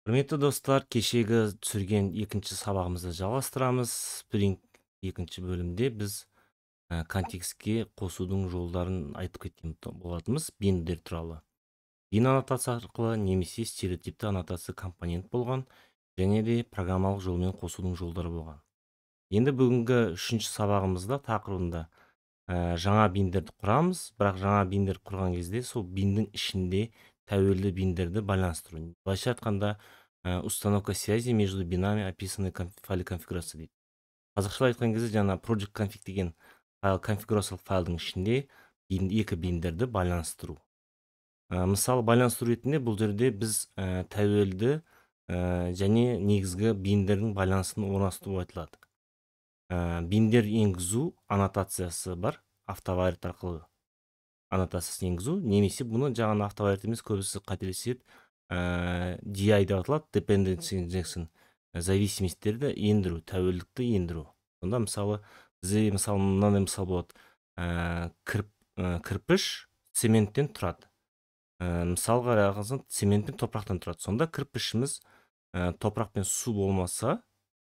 Құрметті достар, кешегі түсірген екінші сабағымызды жалғастырамыз. Spring екінші бөлімде біз контекстке қосудың жолдарын айтып кеткен болатынбыз биндер туралы. Бин аннотация арқылы немесе стереотипті аннотация компонент болған, және де программалық жолмен қосудың жолдары болған. Енді бүгінгі үшінші сабағымызда тақырыбында жаңа биндерді құрамыз, бірақ жаңа биндер құрған кезде сол биндің ішінде тәуелді биндерді байланыстыру. Былайша айтқанда, установка связи между бинами описаны файлы конфигурация дейді. Қазақшалай айтқан кезде жаңа project config деген конфигурациялық файлдың ішінде екі биндерді байланыстыру. Мысалы байланыстыру ретінде бұл жерде біз тәуелді және негізгі биндердің байланысын орналастыру айтылады. Биндер енгізу аннотациясы бар, автоварит арқылы аннотациясын енгізу, немесе бұны жаңағы автоварит емес, көбісі қателеседі, DI деп аталады, dependency injection, зависимостьтерді ендіру, тәуелдікті ендіру. Сонда мысалы бізде мынандай мысал болады, кірпіш цементтен тұрады. Мысалға қарағанда цемент пен топырақтан тұрады. Сонда кірпішіміз топырақ пен су болмаса,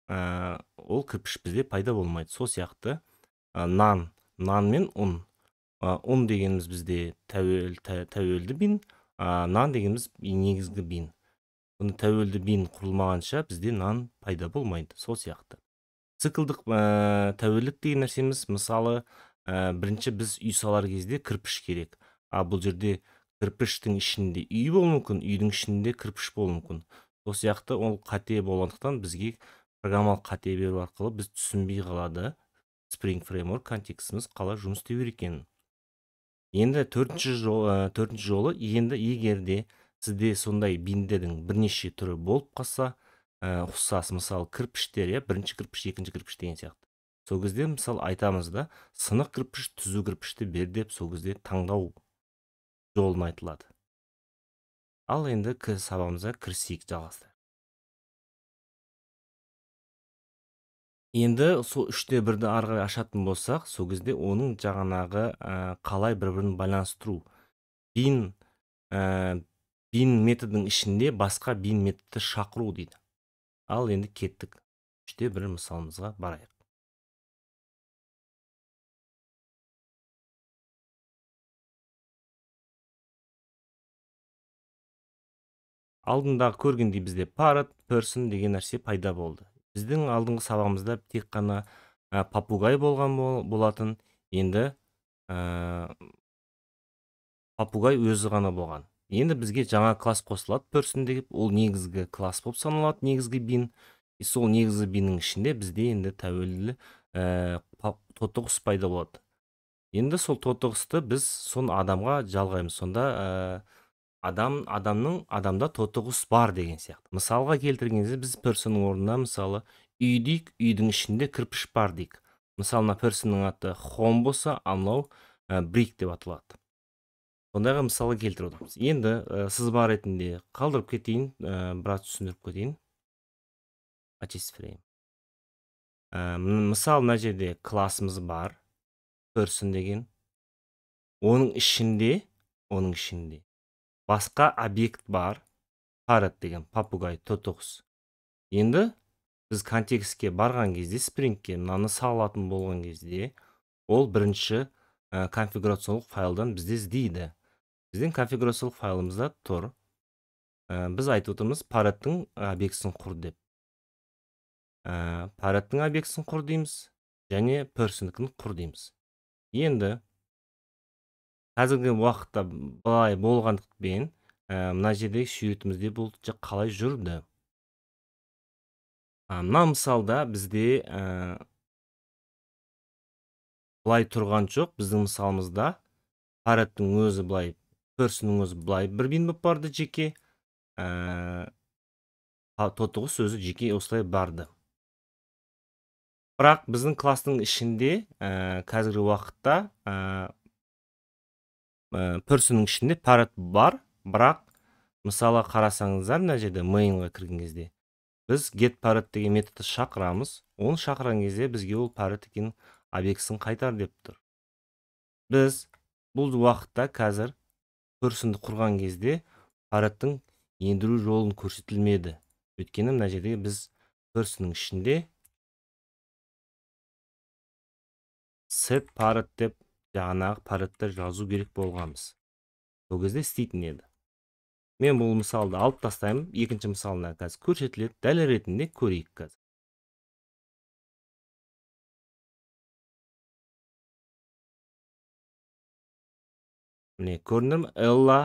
ол кірпіш бізде пайда болмайды. Сол сияқты нан мен ұн. Ұн дегеніміз бізде тәуелді бин, нан дегеніміз негізгі бин. Бұны тәуелді бин құрылмағанша бізде нан пайда болмайды. Сол сияқты. Циклдық тәуелдік деген нәрсеміз, мысалы, бірінші біз үй салар кезде кірпіш керек. Бұл жерде кірпіштің ішінде үй болуы мүмкін, үйдің ішінде кірпіш болуы мүмкін. Сол сияқты ол қате болғандықтан бізге программалық қате беру арқылы біз түсінбей қалады Spring Framework контекстіміз қалай жұмыс істеу керек екенін. Енді төртінші жолы, енді егерде сізде сондай биндердің бірнеше түрі болып қалса, ұқсас, мысалы кірпіштер, бірінші кірпіш, екінші кірпіш деген сияқты. Сол кезде мысалы айтамыз да, сынық кірпіш, түзу кірпішті бер деп, сол кезде таңдау жолын айтылады. Ал енді сабағымызға кірісейік, жалғастырайық. Енді сол 3/1-ді ары қарай ашатын болсақ, сол кезде оның жаңағы қалай бір-бірін байланыстыру. Бин методының ішінде басқа бин методты шақыру дейді. Ал енді кеттік. 3/1 мысалымызға барайық. Алдындағы көргендей бізде parrot, person деген нәрсе пайда болды. Біздің алдыңғы сабағымызда тек қана попугай болған болатын. Енді попугай өзі ғана болған. Енді бізге жаңа класс қосылады, person деп, ол негізгі класс болып саналады, негізгі бин. Сол негізгі биннің ішінде бізде енді тәуелді тотығыс пайда болады. Енді сол тотығысты біз сон адамға жалғаймыз. Сонда адамда тотығыс бар деген сияқты. Мысалға келтіргенде біз personның орнына мысалы үй дейік, үйдің ішінде кірпіш бар дейік. Мысалына personның аты home болса, анау brick деп аталады. Сондайға мысалы келтіріп отырмыз. Енді сызба ретінде қалдырып кетейін, біраз түсіндіріп кетейін. Achess frame. Мысалы мына жерде классымыз бар, person деген. Оның ішінде басқа объект бар, parrot деген, попугай, тотығыс. Енді біз контекстке барған кезде, Spring'ке мынаны салатын болған кезде, ол бірінші конфигурациялық файлдан бізде іздейді. Біздің конфигурациялық файлымызда тұр. Біз айтып отырмыз parrot'тың объектісін құр деп. Parrot'тың объектісін құр дейміз, және person'ікін құр дейміз. Енді қазіргі уақытта былай болғандықпен, мына жерде сүйретімізде бұл қалай жүрді. Мына мысалда бізде былай тұрған жоқ. Біздің мысалымызда parrot'тың өзі былай, person'ның өзі былай бір бин болып барды жеке, тотығыс өзі жеке осылай барды. Бірақ біздің класстың ішінде қазіргі уақытта personның ішінде parrot бар, бірақ мысалы қарасаңыздар, мына жерде mainға кірген кезде біз getParrot деген методты шақырамыз. Оны шақырған кезде бізге ол parrot деген объектісін қайтар деп тұр. Біз бұл уақытта қазір personды құрған кезде parrot'тың ендіру жолын көрсетілмеді. Өйткені мына жерде біз person'ның ішінде set parrot деп жаңағы парротты жазу керек болғанбыз. Сол кезде істейтін еді. Мен бұл мысалды алып тастаймын. Екінші мысалына қазір көрсетіледі. Дәл ретінде көрейік қазір. Міне көрінір ме? Элла.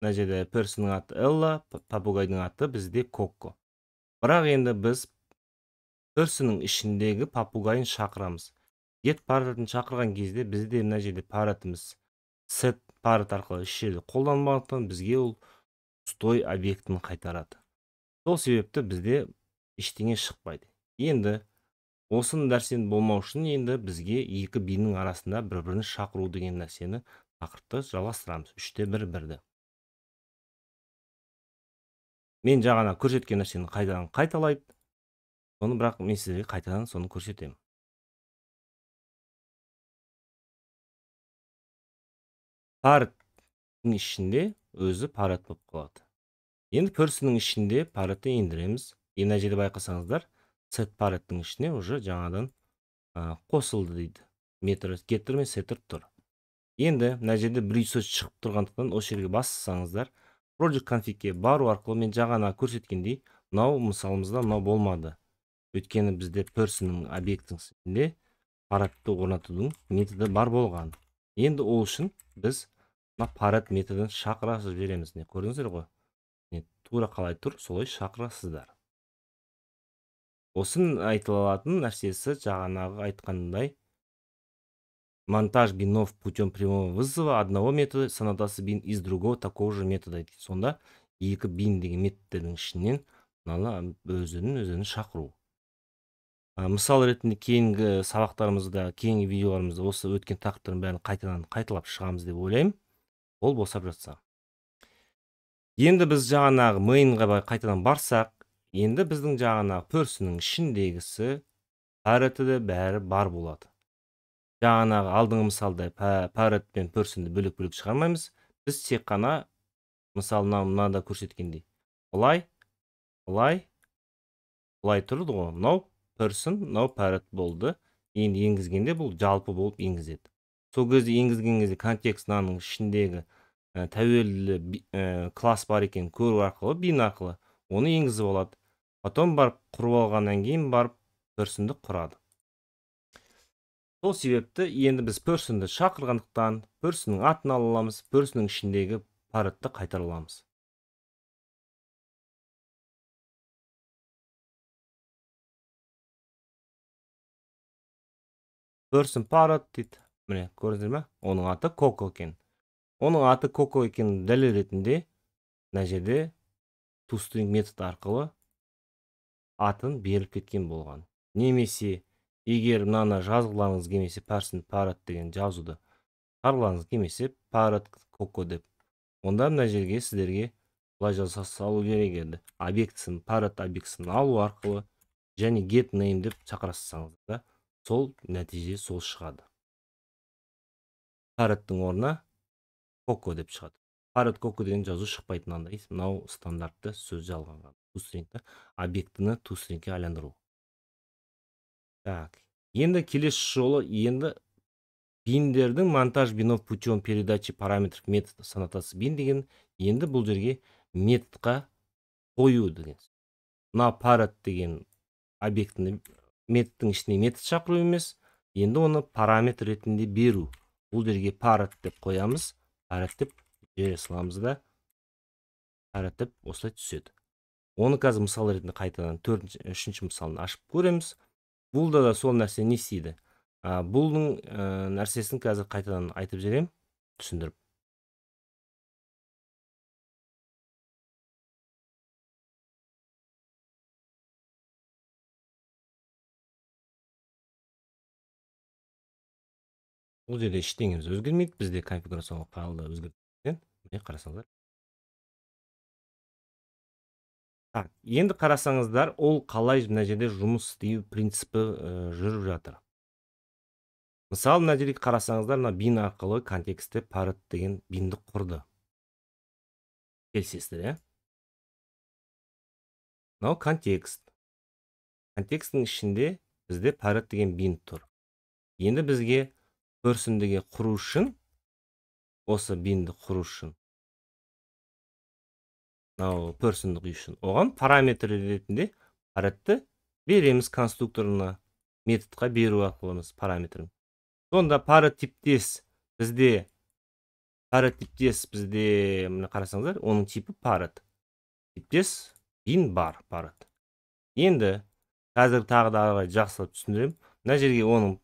Мына жерде person'ның аты Элла, попугайдың аты бізде Коко. Бірақ енді біз person'ның ішіндегі попугайын шақырамыз. Get парротын шақырған кезде бізде мына жерде парротымыз set паррот арқылы іс жерде қолданбағандықтан бізге ол пустой объектін қайтарады. Сол себепті бізде ештеңе шықпайды. Енді осы нәрсені болмау үшін енді бізге екі биннің арасында бір-бірін шақыру деген нәрсені тақырыпты жалғастырамыз. 3-те 1-1-ді. Мен жаңа көрсеткен нәрсені қайтадан қайталайды. Соны бірақ мен сіздерге қайтадан соны көрсетемін. Парроттың ішінде өзі паррот болып қалады. Енді person'ның ішінде парротты ендіреміз. Мына жерде байқасаңыздар, set парроттың ішіне уже жаңадан қосылды дейді. Метр getter мен setter тұр. Енді мына жерде бір сөз шығып тұрғандықтан осы жерге бассаңыздар, project config-ке бару арқылы мен жаңа көрсеткендей, мынау мысалымызда мынау болмады. Өйткені бізде person'ның объектінің ішінде парротты орнатудың методы бар болған. Енді ол үшін біз паррот методын шақырасыз береміз. Не көрдіңіздер ғой? Тура қалай тұр, солай шақырасыздар. Осын айтылатын нәрсесі жаңағы айтқандай, монтаж бинов путем прямого вызова одного метода санатасы бин из другого такого же метода. Сонда екі бин деген методтардың ішінен өзін шақыру. Мысал ретінде кейінгі сабақтарымызда, кейінгі видеоларымызда осы өткен тақырыптардың бәрін қайталап шығамыз деп ойлаймын. Ол босап жатса. Енді біз жаңағы mainға қайтадан барсақ, енді біздің жаңағы person'ның ішіндегісі парроты да бәрі бар болады. Жаңағы алдыңғы мысалда parrot пен person'ды бөлек-бөлек шығармаймыз. Біз тек қана мысалына мынада көрсеткендей. Бұлай тұрды ғой. Мынау person, мынау parrot болды. Енді енгізгенде бұл жалпы болып енгізеді. Сол кезде енгізген кезде контекст мынаның ішіндегі тәуелді класс бар екен көру арқылы, бин арқылы оны енгізіп алады. Потом барып құрып алғаннан кейін барып person'ды құрады. Сол себепті енді біз person'ды шақырғандықтан person'ның атын ала аламыз, person'ның ішіндегі парротты қайтара аламыз. Person parrot дейді. Міне, көрдіңіздер ме? Оның аты Coco екен. Оның аты Coco екенін дәлел ретінде мына жерде toString метод арқылы атын беріліп кеткен болған. Немесе егер мынаны жазғыларыңыз келмесе, person parrot деген жазуды шығарғыларыңыз келмесе, parrot Coco деп. Онда мына жерге сіздерге былай жаза салу керек еді. Объектісін, parrot объектісін алу арқылы және get name деп шақырасаңыздар, сол нәтиже сол шығады. Parrot'тың орнына Coco деп шығады. Parrot Coco деген жазу шықпайтынандай, мынау стандартты сөз жалғанған. toString'ті объектіні toString'ке айландыру. Так, енді келесі жолы енді биндердің монтаж бинов путем передачи параметров метод санатасы бин деген енді бұл жерге методқа қою деген. Мына parrot деген объектіні методтың ішіне метод шақыру емес, енді оны параметр ретінде беру. Бұл жерге parrot деп қоямыз, parrot деп жере саламыз да, parrot деп осылай түседі. Оны қазір мысал ретінде қайтадан 3-ші мысалын ашып көреміз. Бұлда да сол нәрсе не істейді? Бұлдың нәрсесін қазір қайтадан айтып жіберем, түсіндіріп. Бұл жерде ештеңеміз өзгермейді, бізде конфигурациялық файлда өзгертілген. Міне қарасаңыздар. Так, енді қарасаңыздар, ол қалай мына жерде жұмыс істеу принципі жүріп жатыр. Мысалы, мына жерге қарасаңыздар, мына бин арқылы контекстте parrot деген бинді құрды. Келсесіздер, Мынау контекст. Контексттің ішінде бізде parrot деген bind тұр. Енді бізге person'дегі құру үшін, осы bind'ді құру үшін, мынау person'ды құю үшін, оған параметр ретінде parrot'ты береміз конструкторына, методқа беру арқылы біз параметрін. Сонда parrot типтес бізде мына қарасаңыздар, оның типі parrot. Типтес bind бар parrot. Енді қазір тағы да ары қарай жақсылап түсіндірем. Мына жерге оның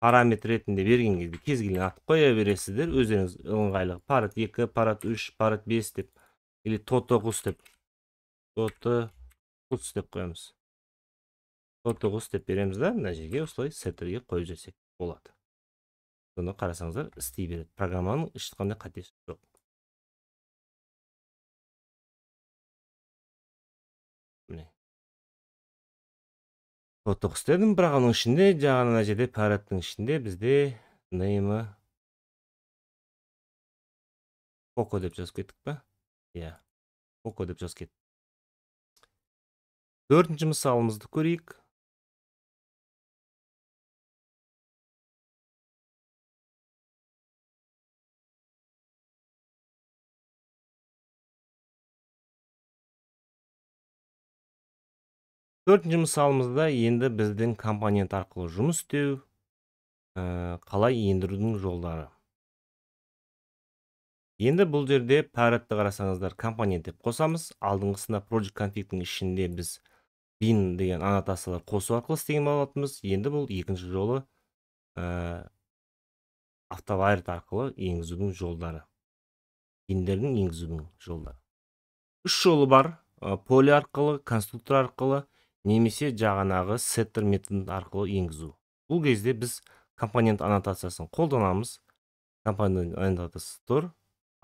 параметр ретінде берген кезде кез келген ат қоя бересіздер, өздеріңіз ыңғайлы. Parrot 2, parrot 3, parrot 5 деп, или toto-құс деп. toto-құс деп қоямыз. toto-құс деп береміз да, мына жерге осылай сеттерге қойып жіберсек болады. Сонда қарасаңыздар, істей береді. Программаның ешқандай қатесі жоқ. Міне. toto-құс дедім, бірақ оның ішінде жаңағы мына жерде parrot'тың ішінде бізде name'і Coco деп жазып кеттік па? Иә. Coco деп жазып кеттік. Төртінші мысалымызды көрейік. Төртінші мысалымызда енді біздің компонент арқылы жұмыс істеу, қалай ендірудің жолдары. Енді бұл жерде parrot'ты қарасаңыздар, компонент деп қосамыз. Алдыңғысында project config-тің ішінде біз bin деген аннотациялар қосу арқылы істеген болатынбыз. Енді бұл екінші жолы автовайрт арқылы енгізудің жолдары. Биндердің енгізудің жолдары. Үш жолы бар: поли арқылы, конструктор арқылы, немесе жағанағы setter методын арқылы енгізу. Бұл кезде біз компонент аннотациясын қолданамыз. Компонент аннотациясы тұр.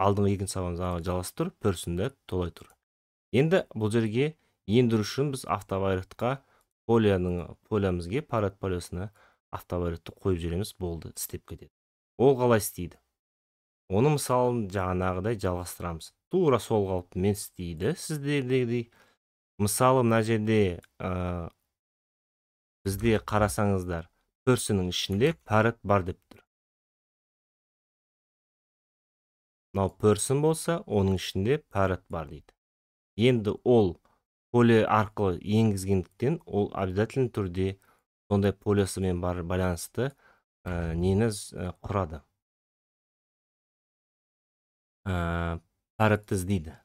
Алдыңғы екінші сабағымыз жалғасып тұр, person'да толай тұр. Енді бұл жерге ендіру үшін біз автовайртқа полямызге, parrot полесіне автовайртты қойып жібереміз, болды, істеп кетеді. Ол қалай істейді? Оны мысалын жағанағыдай жалғастырамыз. Тура сол қалыппен істейді сіздердегідей. Мысалы, мына жерде бізде қарасаңыздар, person'ның ішінде parrot бар деп тұр. Мынау person болса, оның ішінде parrot бар дейді. Енді ол поле арқылы енгізгендіктен, ол обязательно түрде сондай полесімен бар байланысты нені құрады. Parrot'ты іздейді.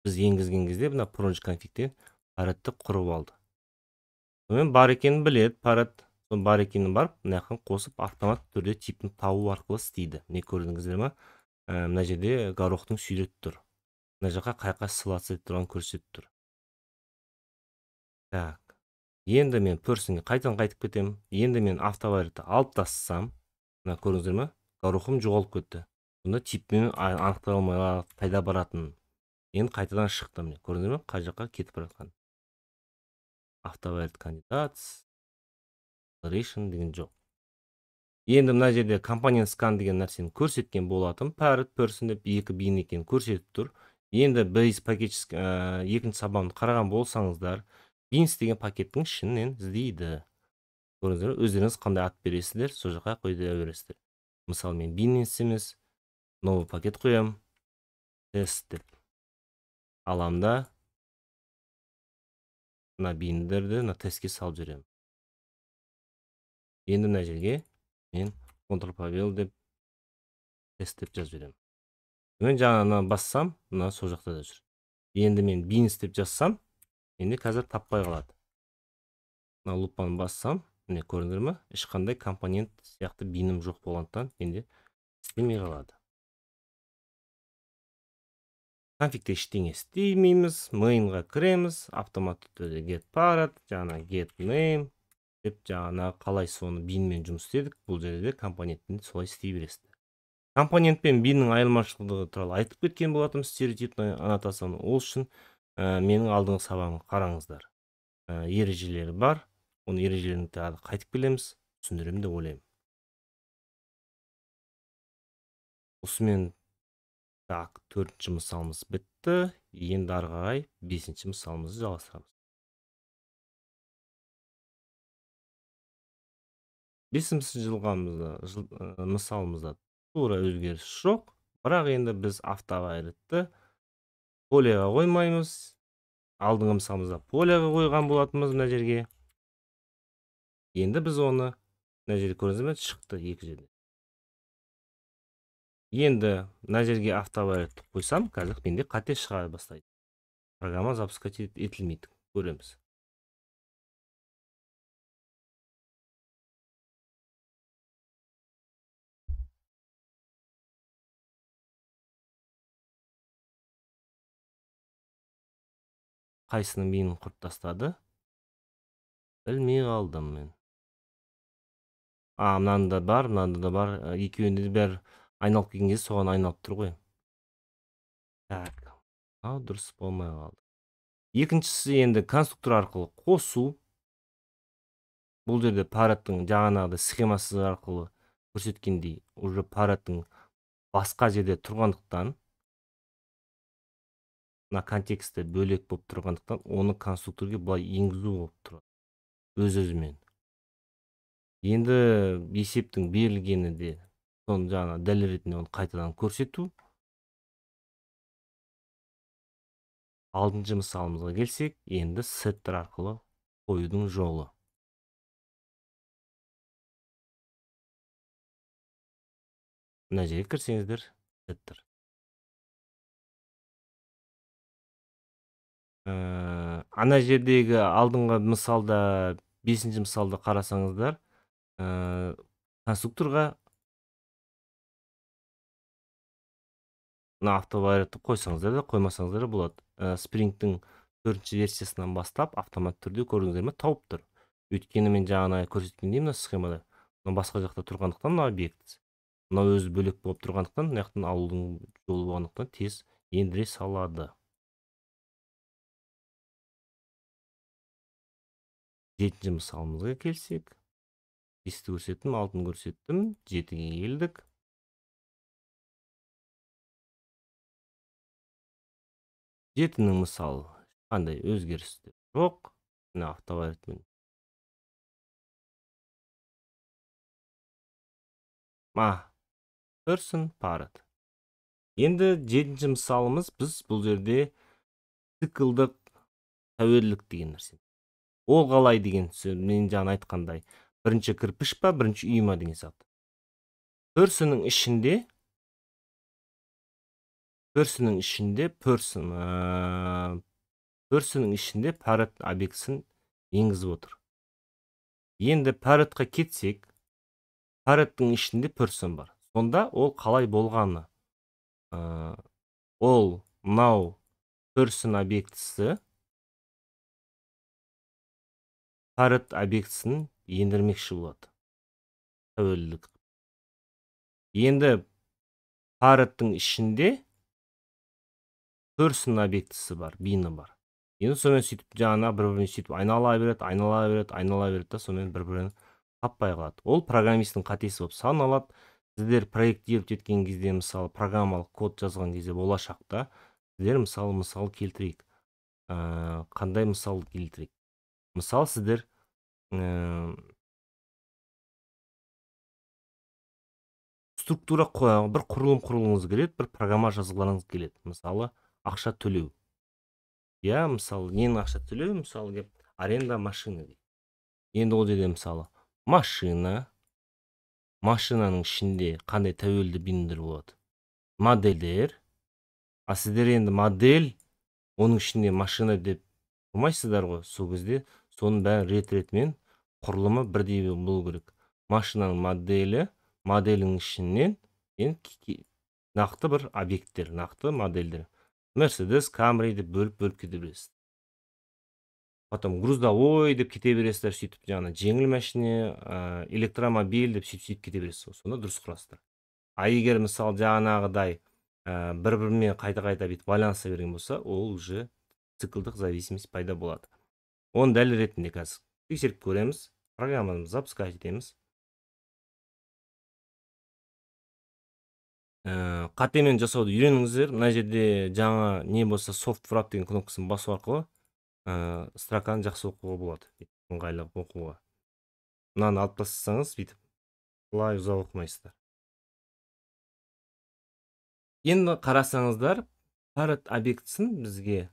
Біз енгізген кезде мына project config-тен parrot'ты құрып алды. Сонымен бар екенін біледі parrot. Сон бар екенін барып, мына жаққа қосып автомат түрде типін табу арқылы істейді. Не көрдіңіздер ме? Мына жерде горохтың сүйретіп тұр. Мына жаққа қайқа ссылаться етіп тұрған көрсетіп тұр. Так. Енді мен person'ге қайтадан қайтып кетем. Енді мен автовайртты алып тастасам, мына көрдіңіздер ме? Горохым жоғалып кетті. Бұнда типпен анықтай алмай қайда баратын. Енді қайтадан шықты, міне көрдіңіздер ме? Қай жаққа кетіп бара жатқан. Автовайрт кандидат declaration деген жоқ. Енді мына жерде компонент scan деген нәрсені көрсеткен болатын. Parrot person деп екі bin екенін көрсетіп тұр. Енді base package екінші сабағын қараған болсаңыздар, bins деген пакеттің ішінен іздейді. Көрдіңіздер, өздеріңіз қандай ат бересіздер, сол жаққа қойды бересіздер. Мысалы, мен bins емес, новый пакет қоям, тест деп аламда, мына биндерді мына тестке салып жіберемін. Енді мына жерге мен Ctrl+P деп тест деп жазып жіберемін. Мен жаңа бассам, мына сол жақта да жүр. Енді мен bins деп жазсам, енді қазір таппай қалады. Мына лупаны бассам, міне көрдіңіздер ме? Ешқандай компонент сияқты биным жоқ болғандықтан енді істемей қалады. Конфигте ештеңе істемейміз, mainға кіреміз, автоматты түрде get parrot, жаңа get name деп жаңа қалай соны binмен жұмыс істедік, бұл жерде компонентпен солай істей бересіздер. Компонентпен binнің айырмашылығы туралы айтып кеткен болатым, стереотипный аннотацияны. Ол үшін менің алдыңғы сабағымды қараңыздар. Ережелері бар. Оны ережелерін тағы қайтып келеміз, түсіндіремін деп ойлаймын. Осымен Так, 4-нче мисалымыз бітті. Енді ары қарай 5-нче мисалымызды жалғастырамыз. 5-нче мисалымызда тура өзгеріс жоқ. Бірақ енді біз автовайретті полеға қоймаймыз. Алдыңғы мысалымызда полеға қойған болатынбыз мына жерге. Енді біз оны мына жерде көрдіңіз бе, шықты екі жерде. Енді мына жерге автовайретті қойсам, қазір менде қате шыға бастайды. Программа запускать етілмейді. Көреміз. Қайсының миын құрт тастады? Білмей қалдым мен. Мынанда бар, мынанда да бар. Екеуінде де бәрі айналып келген кезде соған айналып тұр ғой. Так. Дұрыс болмай қалды. Екіншісі енді конструктор арқылы қосу. Бұл жерде парадтың жаңағыдай схемасы арқылы көрсеткендей, уже парадтың басқа жерде тұрғандықтан, мына контекстте бөлек болып тұрғандықтан, оны конструкторге былай енгізу болып тұрады. Өз-өзімен. Енді есептің берілгені де, соны жаңа дәлел ретінде оны қайтадан көрсету. 6-нчы мысалымызға келсек, енді сеттер арқылы қоюдың жолы. Мына жерге кірсеңіздер, сеттер. Ана жердегі алдыңғы мысалда, 5-нче мысалда қарасаңыздар, конструкторға мына автовайретті қойсаңыздар да, қоймасаңыздар да болады. Spring'тің 4-нче версиясынан бастап автомат түрде көрдіңіздер ме, тауып тұр. Өйткені мен жаңа көрсеткендей мына схемада, мына басқа жақта тұрғандықтан мына объект. Мына өзі бөлек болып тұрғандықтан, мына жақтан алудың жолы болғандықтан тез ендіре салады. 7-нче мысалымызға келсек, 5-ті көрсеттім, 6-ны көрсеттім, 7-ге келдік. 7-нің мысалы қандай өзгерістер жоқ. Мына автовайретмен. Person parrot. Енді 7-нче мысалымыз, біз бұл жерде циклдық тәуелділік деген нәрсе. Ол қалай деген сөз, мен жаңа айтқандай, бірінші кірпіш па, бірінші үй ма деген сияқты. Person'ның ішінде parrot объектісін енгізіп отыр. Енді parrotқа кетсек, parrot'тың ішінде person бар. Сонда ол қалай болғаны? Ол мынау person объектісі parrot объектісін ендірмекші болады. Тәуелділік. Енді parrot'тың ішінде person объектісі бар, бины бар. Енді сонымен сөйтіп жаңа бір-біріне сөйтіп айнала береді да, сонымен бір-бірін таппай қалады. Ол программисттің қатесі болып саналады. Сіздер проектировать еткен кезде, мысалы, программалық код жазған кезде болашақта, сіздер мысал келтірейік. Қандай мысал келтірейік? Мысал, сіздер структура бір құрылым құрылыңыз келеді, бір программа жазғыларыңыз келеді. Мысалы, ақша төлеу. Мысалы, нені ақша төлеу? Мысалы, деп аренда машины дейді. Енді ол жерде мысалы, машинаның ішінде қандай тәуелді биндер болады? Модельдер. Сіздер енді модель, оның ішінде машина деп тұрмайсыздар ғой. Сол кезде соның бәрін рет-ретімен құрылымы бірдей болу керек. Машинаның моделінің ішінен нақты бір объекттер, нақты модельдер. Mercedes, Camry деп бөліп кете бересіз. Потом грузовой деп кете бересіздер, сөйтіп жаңа жеңіл машине, электромобиль деп сөйтіп кете бересіз. Сонда дұрыс құрасыздар. Егер мысалы жаңағыдай бір-бірімен қайта-қайта бүйтіп байланыса берген болса, ол уже циклдық зависимость пайда болады. Оны дәлел ретінде қазір тексеріп көреміз. Программаны запускать етеміз. кате менен жасоодо үйрөнүңүздөр. Мына жерде жаңа не болсо soft wrap деген кнопкасын басуу аркылуу строканы жакшы окууга болот. Ыңгайлуу окууга. Мынаны алып тастасаңыз бүйтүп булай узак окумайсыздар. Енді қарасаңыздар, parrot объектісін бізге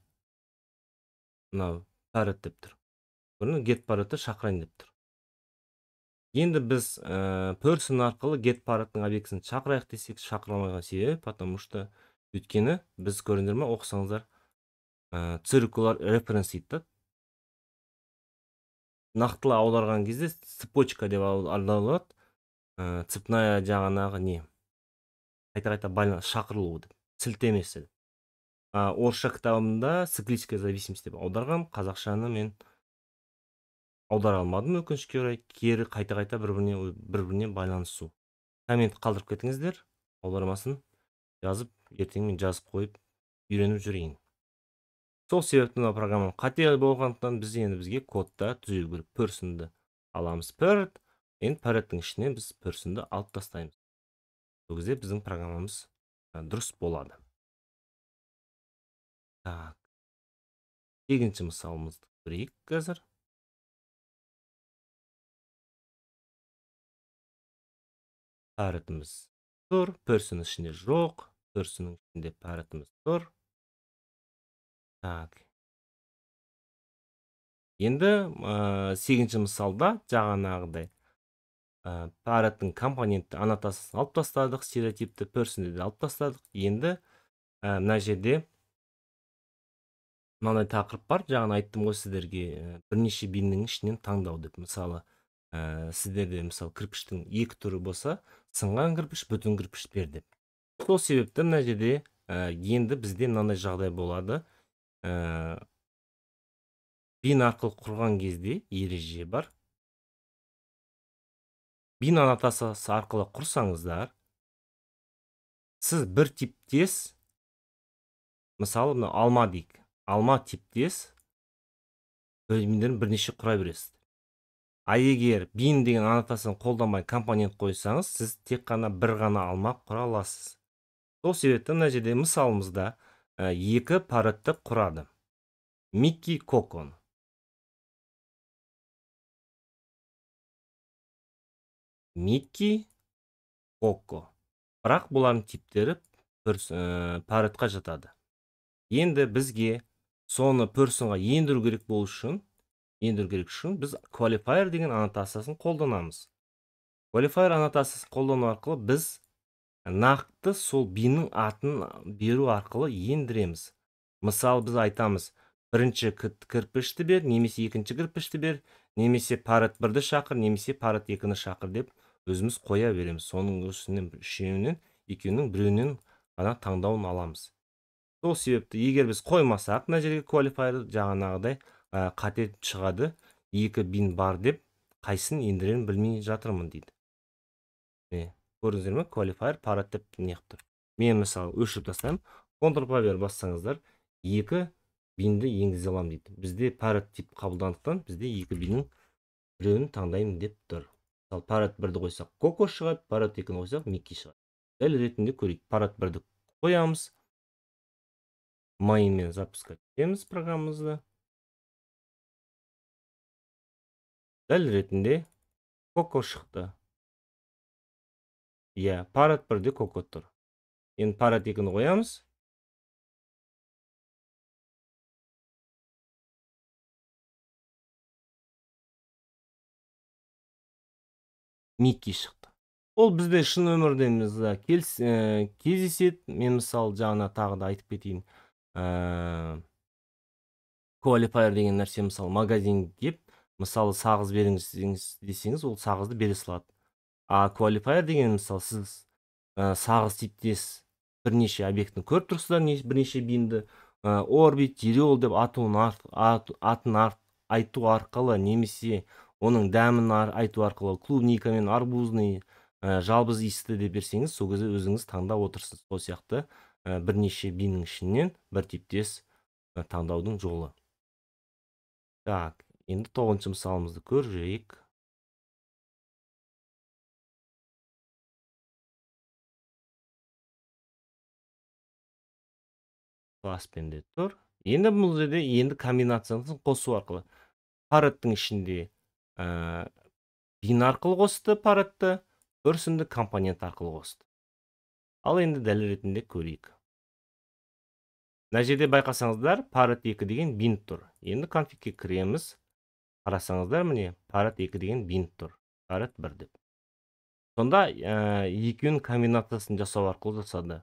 мынау parrot деп тұр. Бұны get parrot'ты шақырайын деп тұр. Енді біз person арқылы get parrot'тың объектісін шақырайық десек шақыра алмайған себебі, потому что өйткені біз көріңдер ме, оқысаңыздар, circular reference дейді. Нақтылы аударған кезде цепочка деп аталады. Цепная жағанағы не? Қайта-қайта байланыс шақырылуы деп, сілтемесі. Орысша кітабымда циклическая зависимость деп аударғам, қазақшаны мен аудара алмадым өкінішке орай. Кері қайта-қайта бір-біріне байланысу. Коммент қалдырып кетіңіздер, аудармасын жазып, ертең мен жазып қойып үйреніп жүрейін. Сол себепті мына программа қате болғандықтан бізге кодта түзелу керек. Person'ды аламыз parrot, енді parrot'тың ішіне біз person'ды алып тастаймыз. Сол кезде біздің программамыз дұрыс болады. Так. Екінші мысалымызды көрейік қазір. Parrot'ымыз тұр, person ішінде жоқ, person'ның ішінде parrot'ымыз тұр. Так. Енді 8-ші мысалда жаңағыдай parrot'тың компонентті аннотациясын алып тастадық, стереотипті person'ді алып тастадық. Енді мына жерде мынандай тақырып бар, жаңа айттым ғой сіздерге, бірнеше биннің ішінен таңдау деп. Мысалы, сіздерде мысалы кірпіштің екі түрі болса, сынған кірпіш, бүтін кірпіш бер деп. Сол себепті мына жерде енді бізде мынандай жағдай болады. Бин арқылы құрған кезде ереже бар. Бин аннотациясы арқылы құрсаңыздар, сіз бір типтес, мысалы, алма дейік. Алма типтес бөлімдерін бірнеше құра бересіз. А егер бин деген аннотацияны қолданбай компонент қойсаңыз, сіз тек қана бір ғана алма құра аласыз. Сол себепті мына жерде мысалымызда екі parrot'ты құрады. Микки, Коко. Микки, Коко. Бірақ бұлардың типтері parrot'қа жатады. Енді бізге соны person'ға ендіру керек болу үшін, біз qualifier деген аннотациясын қолданамыз. Qualifier аннотациясын қолдану арқылы біз нақты сол биннің атын беру арқылы ендіреміз. Мысалы, біз айтамыз, бірінші кірпішті бер, немесе екінші кірпішті бер, немесе parrot 1-ді шақыр, немесе parrot 2-ні шақыр деп өзіміз қоя береміз. Соның үшеуінен, екеуінің біреуінен ғана таңдауын аламыз. Сол себепті, егер біз қоймасақ, мына жерге qualifier жаңағыдай қате шығады, екі бин бар деп, қайсын ендірерін білмей жатырмын дейді. Көрдіңіздер ме? Qualifier parrot деп неқтір. Мен мысалы өшіріп тастаймын. Ctrl+P бассаңыздар, екі бинді енгізе аламын дейді. Бізде parrot тип қабылдандықтан, бізде екі биннің біреуін таңдаймын деп тұр. Мысалы, parrot 1-ді қойсақ, Коко шығады, parrot 2-ні қойсақ, Микки шығады. Дәл ретінде көрейік. Parrot 1-ді қоямыз. Майынмен запускать етеміз программамызды. Дәл ретінде Коко шықты. Parrot 1-де Коко тұр. Енді parrot 2-ні қоямыз. Микки шықты. Ол бізде шын өмірдемізде кездеседі. Мен мысалы жаңа тағы да айтып кетейін. Qualifier деген нәрсе, мысалы, магазин деп, мысалы, сағыз беріңіз десеңіз, ол сағызды бере салады. А qualifier деген, мысалы, сіз сағыз типтес бірнеше объектіні көріп тұрсыздар, бірнеше бинді, орбит, дереол деп атын айту арқылы, немесе оның дәмін айту арқылы, клубника мен арбузный, жалбыз иісті деп берсеңіз, сол кезде өзіңіз таңдап отырсыз. Сол сияқты бірнеше биннің ішінен бір типтес таңдаудың жолы. Так, енді 9-шы мысалымызды көрейік. класспен деп тур. Енді бұл жерде енді комбинациясын қосу арқылы. Парадтың ішінде bin арқылы қосты парадты, person'ды компонент арқылы қосты. Ал енді дәлел ретінде көрейік. Мына жерде байқасаңыздар, parad 2 деген bin тұр. Енді конфигке кіреміз. Қарасаңыздар, міне, parad 2 деген bin тұр. Parad 1 деп. Сонда екеуінің комбинациясын жасау арқылы жасады.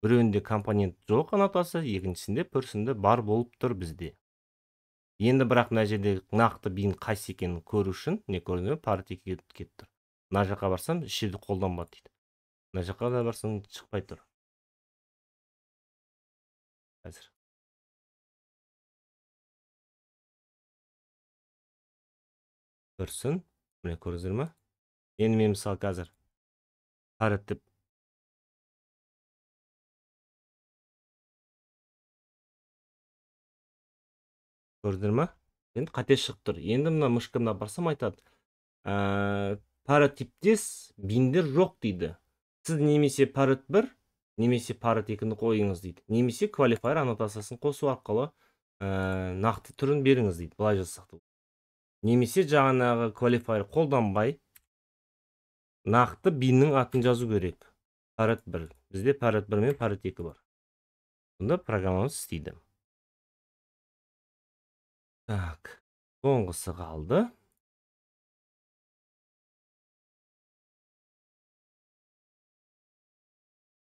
Біреуінде компонент жоқ аннотация, екіншісінде person'ды бар болып тұр бізде. Енді бірақ мына жерде нақты bin қайсы екенін көру үшін не көрінеді? Parad 2-ге кетіп тұр. Мына жаққа барсам, іс жерде қолданбады дейді. Мына жаққа да барсаң шықпай тұр. Қазір. Person, міне көрдіңіздер ме? Енді мен мысалы қазір parad деп көрдіңіздер ме? Енді қате шығып тұр. Енді мына мышкамды барсам айтады. Parad типтес биндер жоқ дейді. Сіз немесе parad 1, немесе parad 2-ні қойыңыз дейді. Немесе qualifier аннотациясын қосу арқылы нақты түрін беріңіз дейді. Былай жасақ. Немесе жаңағы qualifier қолданбай нақты binнің атын жазу керек. Parad 1. Бізде parad 1 мен parad 2 бар. Сонда программамыз істейді. Так, соңғысы қалды.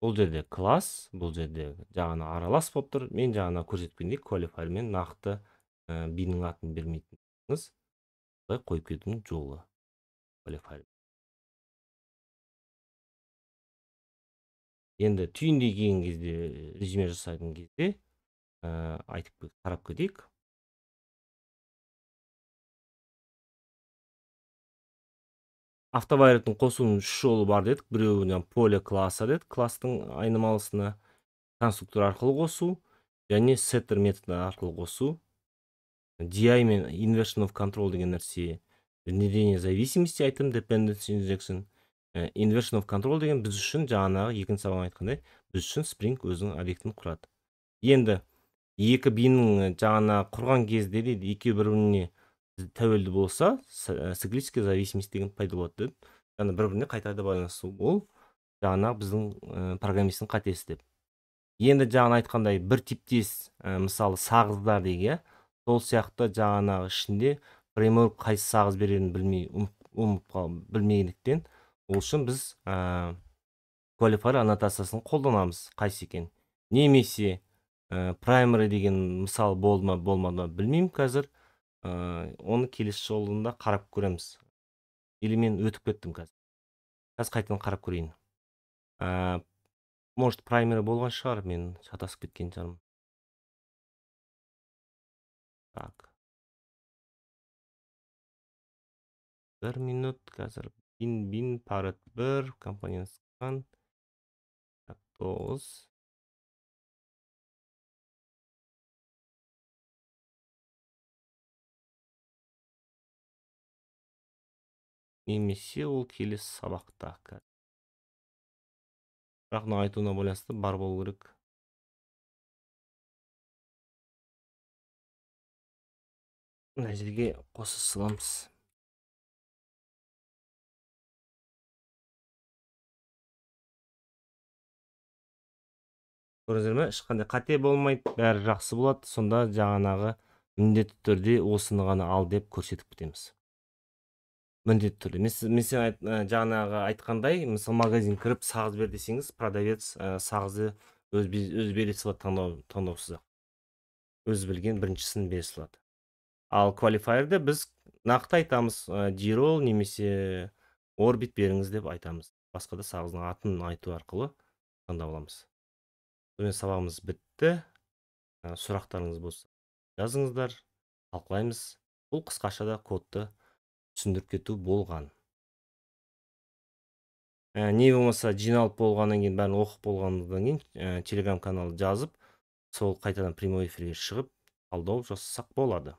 Бұл жерде класс, бұл жерде жаңа аралас болып тұр. Мен жаңа көрсеткендей qualifier мен нақты binнің атын бермейтініңіз. Бұлай қойып кетудің жолы. Qualifier. Енді түйіндей келген кезде, резюме жасайтын кезде айтып қарап кетейік. Автовайреттің қосуының 3 жолы бар дедік. Біреуінен поле класса дедік. Класстың айнымалысына конструктор арқылы қосу, және setter методы арқылы қосу. DI мен inversion of control деген нәрсе внедрение зависимости айтым, dependency injection. Inversion of control деген біз үшін жаңағы екінші сабақ айтқандай, біз үшін Spring өзінің объектін құрады. Енді екі binнің жаңа құрған кезде дейді, екі бір-біріне тәуелді болса, циклическая зависимость деген пайда болады деді. Яғни бір-біріне қайта байланысу. Ол жаңа біздің программисттің қатесі деп. Енді жаңа айтқандай бір типтес, мысалы сағыздар деген, сол сияқты жаңағы ішінде фреймворк қайсы сағыз берерін білмегендіктен, ол үшін біз qualifier аннотациясын қолданамыз қайсы екен. Немесе primary деген мысал болмады білмеймін қазір. Оны келесі жолында қарап көреміз. Или мен өтіп кеттім қазір. Қазір қайтадан қарап көрейін. Может, primary болған шығар, мен шатасып кеткен шығармын. Так. 1 минут қазір. Bin parad 1 компонент сыққан. Так, 9. Немесе ол келесі сабақта. Бірақ мына айтуына байланысты бар болу керек. Мына жерге қоса саламыз. Көрдіңіздер ме? Ешқандай қате болмайды, бәрі жақсы болады. Сонда жаңағы міндетті түрде осыны ғана ал деп көрсетіп кетеміз. Міндетті түрде. Мен жаңағы айтқандай, мысалы магазин кіріп сағыз бер десеңіз, продавец сағызы өз бере салады таңдаусыз ақ. Өз білген біріншісін бере салады. Ал qualifier'де біз нақты айтамыз, G-roll немесе orbit беріңіз деп айтамыз. Басқа да сағыздың атын айту арқылы таңдап аламыз. Сонымен сабағымыз бітті. Сұрақтарыңыз болса жазыңыздар, талқылаймыз. Бұл қысқаша да кодты түсіндіріп кету болған. Не болмаса жиналып болғаннан кейін, бәрін оқып болғаннан кейін телеграм каналы жазып, сол қайтадан прямой эфирге шығып талдау жасасақ болады.